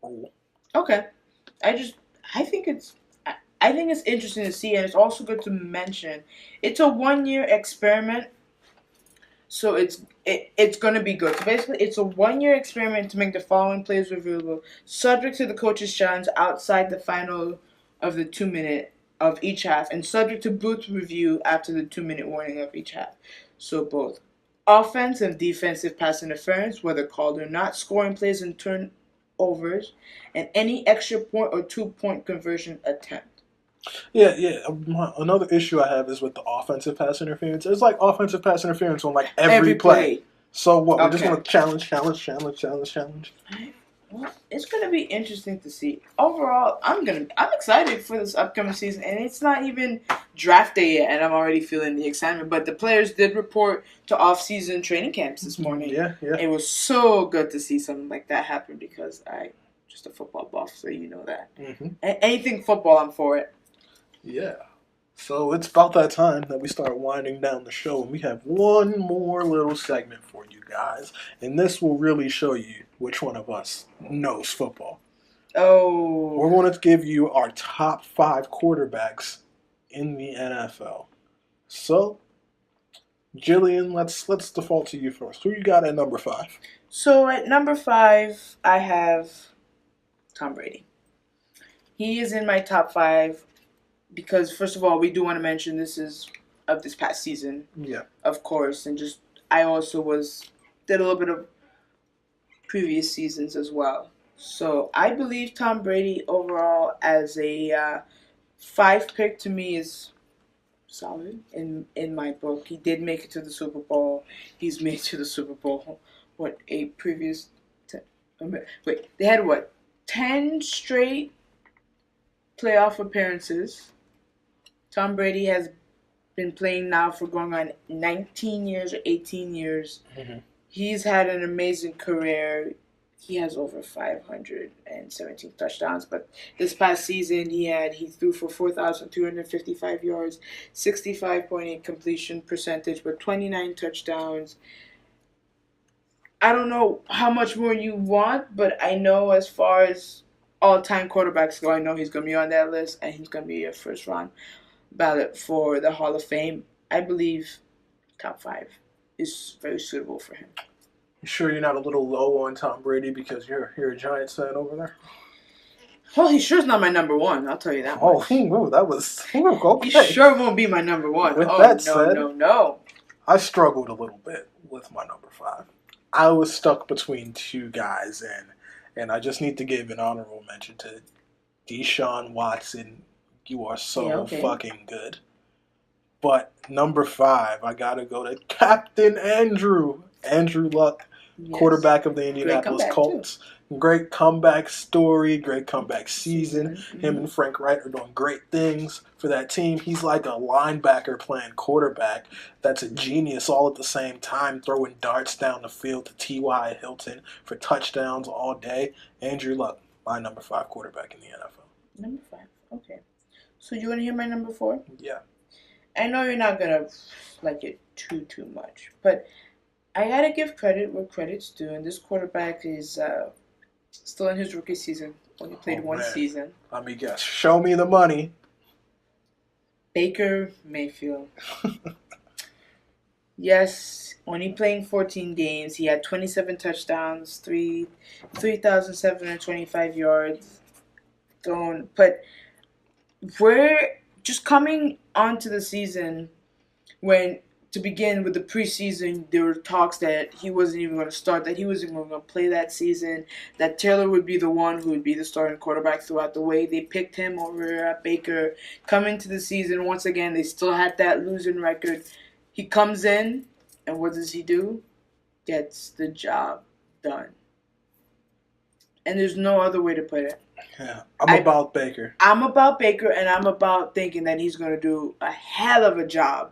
rule. Okay. I think it's I think it's interesting to see, and it's also good to mention. It's a 1 year experiment, so it's gonna be good. So basically, it's a 1 year experiment to make the following players reviewable, subject to the coach's challenge outside the final of the 2 minute of each half, and subject to booth review after the 2 minute warning of each half. So both offense and defensive pass interference, whether called or not, scoring plays and turnovers, and any extra point or 2 point conversion attempt. Yeah, yeah. Another issue I have is with the offensive pass interference. It's like offensive pass interference on like every play. So what? We're just Okay. gonna challenge. Well, it's gonna be interesting to see. Overall, I'm excited for this upcoming season, and it's not even draft day yet, and I'm already feeling the excitement. But the players did report to off-season training camps this morning. Yeah, yeah. It was so good to see something like that happen because I just a football buff, so you know that. Mm-hmm. Anything football, I'm for it. Yeah. So it's about that time that we start winding down the show, and we have one more little segment for you guys, and this will really show you which one of us knows football. Oh. We're going to give you our top 5 quarterbacks in the NFL. So, Gillian, let's default to you first. Who you got at number 5? So at number 5, I have Tom Brady. He is in my top 5 because, first of all, we do want to mention this is of this past season. Yeah. Of course, and just I also did a little bit of previous seasons as well. So I believe Tom Brady overall as a 5 pick to me is solid in my book. He did make it to the Super Bowl. He's made it to the Super Bowl. What, a previous... wait, they had what? 10 straight playoff appearances. Tom Brady has been playing now for going on 19 years or 18 years. Mm-hmm. He's had an amazing career. He has over 517 touchdowns, but this past season he threw for 4,255 yards, 65.8 completion percentage, but 29 touchdowns. I don't know how much more you want, but I know as far as all-time quarterbacks go, I know he's going to be on that list, and he's going to be a first-round ballot for the Hall of Fame. I believe top 5 is very suitable for him. You sure you're not a little low on Tom Brady because you're a Giants fan over there? Well, he sure's not my number 1. I'll tell you that much. Oh, that was okay. He sure won't be my number 1. With that said, no. I struggled a little bit with my number 5. I was stuck between 2 guys, and I just need to give an honorable mention to Deshaun Watson. You are so fucking good. But number 5, I gotta go to Captain Andrew Luck, quarterback of the Indianapolis Colts. Too. Great comeback story, great comeback season. Mm-hmm. Him and Frank Wright are doing great things for that team. He's like a linebacker playing quarterback that's a genius all at the same time, throwing darts down the field to T.Y. Hilton for touchdowns all day. Andrew Luck, my number 5 quarterback in the NFL. Number 5, okay. So you want to hear my number 4? Yeah. I know you're not going to like it too much, but I got to give credit where credit's due, and this quarterback is still in his rookie season. Only played one season. Let me guess. Show me the money. Baker Mayfield. Yes, only playing 14 games. He had 27 touchdowns, 3,725 yards thrown. But we're just coming onto the season when, to begin with the preseason, there were talks that he wasn't even going to start, that he wasn't going to play that season, that Taylor would be the one who would be the starting quarterback throughout the way. They picked him over Baker. Coming to the season, once again, they still had that losing record. He comes in, and what does he do? Gets the job done. And there's no other way to put it. Yeah, I'm about Baker. I'm about Baker, and I'm about thinking that he's going to do a hell of a job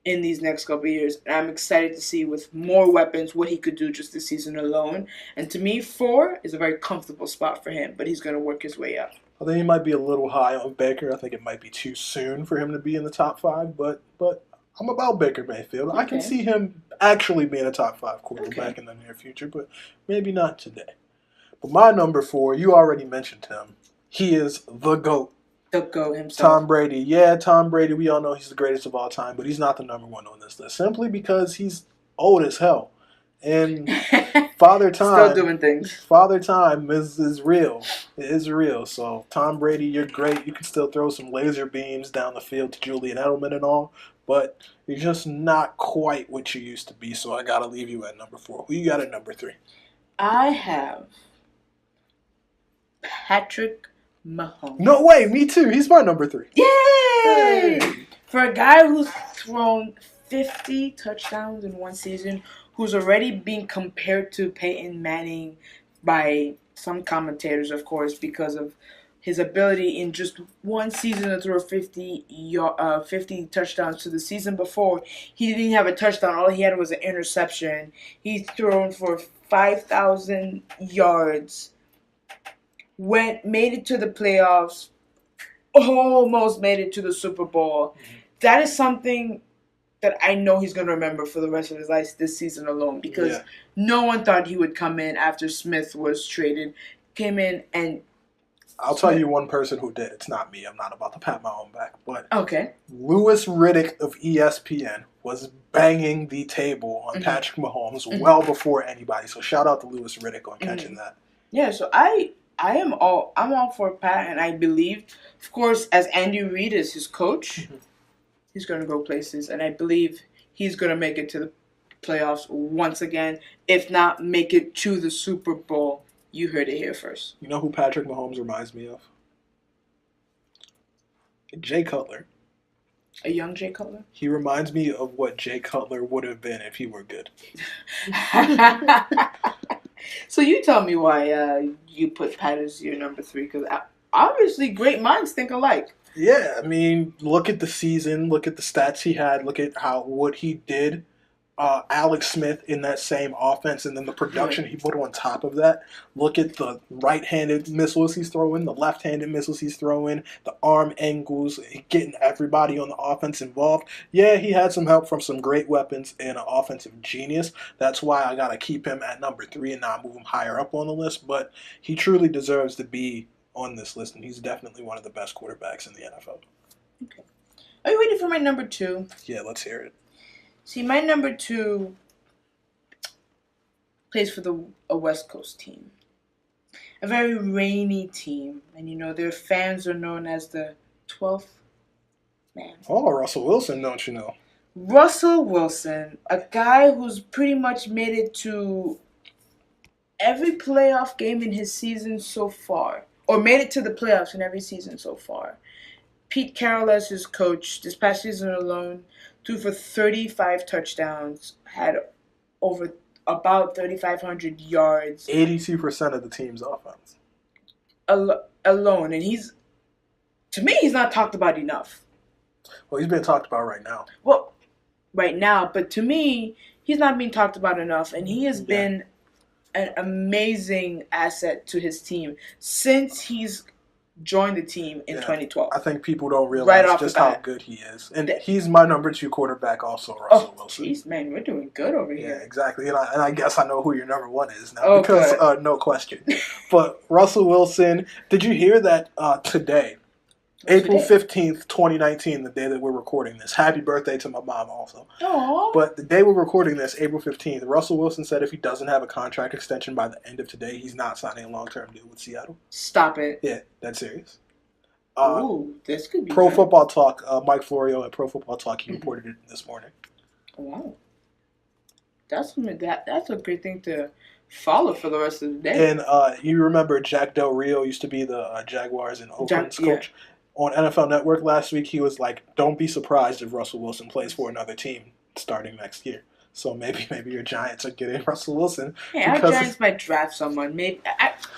in these next couple of years. And I'm excited to see with more weapons what he could do just this season alone. And to me, 4 is a very comfortable spot for him, but he's going to work his way up. I think he might be a little high on Baker. I think it might be too soon for him to be in the top 5, but I'm about Baker Mayfield. Okay. I can see him actually being a top 5 quarterback in the near future, but maybe not today. But my number 4, you already mentioned him. He is the GOAT. The GOAT himself. Tom Brady. Yeah, Tom Brady. We all know he's the greatest of all time, but he's not the number one on this list simply because he's old as hell. And Father Still Time, doing things. Father Time is real. It is real. So Tom Brady, you're great. You can still throw some laser beams down the field to Julian Edelman and all, but you're just not quite what you used to be. So I gotta leave you at number 4. Who you got at number 3? I have Patrick Mahomes. No way, me too. He's my number 3. Yay! Hey. For a guy who's thrown 50 touchdowns in one season, who's already being compared to Peyton Manning by some commentators, of course, because of his ability in just one season to throw 50 touchdowns. To the season before, he didn't even have a touchdown. All he had was an interception. He's thrown for 5,000 yards. Made it to the playoffs. Almost made it to the Super Bowl. Mm-hmm. That is something that I know he's going to remember for the rest of his life this season alone, because no one thought he would come in after Smith was traded. Came in and... I'll tell you one person who did. It's not me. I'm not about to pat my own back. But okay. Louis Riddick of ESPN was banging the table on Patrick Mahomes well before anybody. So shout out to Louis Riddick on catching that. Yeah, so I'm all for Pat, and I believe, of course, as Andy Reid is his coach, he's going to go places, and I believe he's going to make it to the playoffs once again. If not, make it to the Super Bowl. You heard it here first. You know who Patrick Mahomes reminds me of? Jay Cutler. A young Jay Cutler? He reminds me of what Jay Cutler would have been if he were good. So you tell me why you put Pat as your number 3, because obviously great minds think alike. Yeah, I mean, look at the season, look at the stats he had, look at what he did. Alex Smith in that same offense, and then the production he put on top of that. Look at the right-handed missiles he's throwing, the left-handed missiles he's throwing, the arm angles, getting everybody on the offense involved. Yeah, he had some help from some great weapons and an offensive genius. That's why I got to keep him at number 3 and not move him higher up on the list, but he truly deserves to be on this list, and he's definitely one of the best quarterbacks in the NFL. Okay. Are you ready for my number 2? Yeah, let's hear it. See, my number 2 plays for a West Coast team. A very rainy team. And, their fans are known as the 12th man. Oh, Russell Wilson, don't you know? Russell Wilson, a guy who's pretty much made it to every playoff game in his season so far. Or made it to the playoffs in every season so far. Pete Carroll as his coach this past season alone threw for 35 touchdowns, had over about 3,500 yards. 82% of the team's offense. Alone. And to me, he's not talked about enough. Well, he's being talked about right now. Well, right now. But to me, he's not being talked about enough. And he has been an amazing asset to his team since he's joined the team in 2012. I think people don't realize just how good he is. And he's my number 2 quarterback also, Russell Wilson. Jeez, man, we're doing good over here. Yeah, exactly. And I guess I know who your number 1 is now because no question. But Russell Wilson, did you hear that today? April 15th, 2019, the day that we're recording this. Happy birthday to my mom also. Aww. But the day we're recording this, April 15th, Russell Wilson said if he doesn't have a contract extension by the end of today, he's not signing a long-term deal with Seattle. Stop it. Yeah, that's serious. Ooh, this could be Pro Football Talk, Mike Florio at Pro Football Talk, he reported it this morning. Wow. That's a great thing to follow for the rest of the day. And you remember Jack Del Rio used to be the Jaguars and Oakland's coach. On NFL Network last week, he was like, don't be surprised if Russell Wilson plays for another team starting next year. So maybe your Giants are getting Russell Wilson. Hey, our Giants might draft someone. Maybe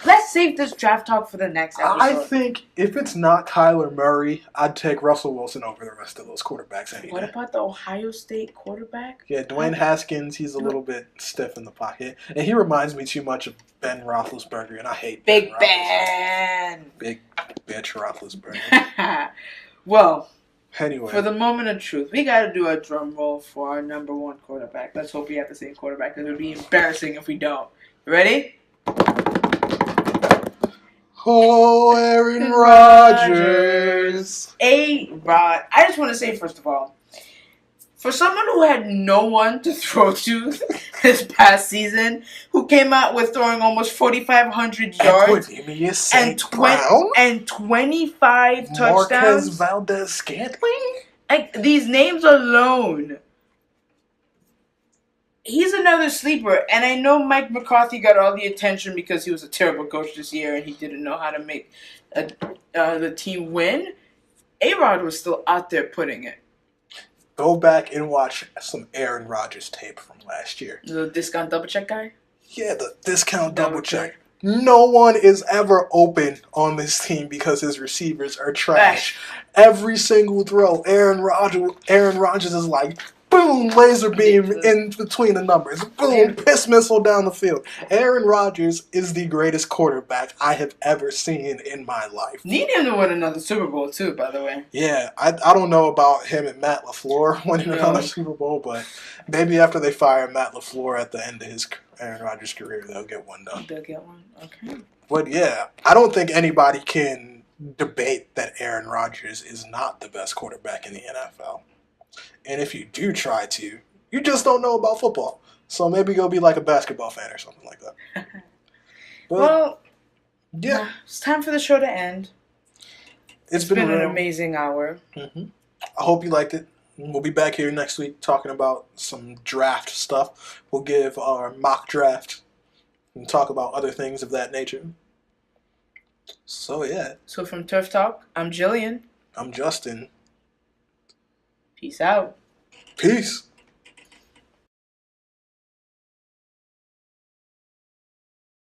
let's save this draft talk for the next episode. I think if it's not Kyler Murray, I'd take Russell Wilson over the rest of those quarterbacks any day. What about the Ohio State quarterback? Yeah, Dwayne Haskins, he's a little bit stiff in the pocket. And he reminds me too much of Ben Roethlisberger, and I hate Big Ben. Big bitch Roethlisberger. Well... Anyway. For the moment of truth, we got to do a drum roll for our number 1 quarterback. Let's hope we have the same quarterback, because it would be embarrassing if we don't. You ready? Oh, Aaron Rodgers. A-Rod. I just want to say, first of all, for someone who had no one to throw to this past season, who came out with throwing almost 4,500 yards and 25 Marquez touchdowns. Valdez-Scantling? Like, these names alone. He's another sleeper, and I know Mike McCarthy got all the attention because he was a terrible coach this year and he didn't know how to make the team win. A-Rod was still out there putting it. Go back and watch some Aaron Rodgers tape from last year. The discount double check guy? Yeah, the discount double check. No one is ever open on this team because his receivers are trash. Every single throw, Aaron Rodgers is like, boom, laser beam in between the numbers. Boom, piss missile down the field. Aaron Rodgers is the greatest quarterback I have ever seen in my life. Need him to win another Super Bowl, too, by the way. Yeah, I don't know about him and Matt LaFleur winning another Super Bowl, but maybe after they fire Matt LaFleur at the end of his Aaron Rodgers' career, they'll get one done. They'll get one? Okay. But yeah, I don't think anybody can debate that Aaron Rodgers is not the best quarterback in the NFL. And if you do try to, you just don't know about football. So maybe go be like a basketball fan or something like that. But, well, yeah. It's time for the show to end. It's been an amazing hour. Mm-hmm. I hope you liked it. We'll be back here next week talking about some draft stuff. We'll give our mock draft and talk about other things of that nature. So, yeah. So, from Turf Talk, I'm Gillian. I'm Justin. Peace out. Peace.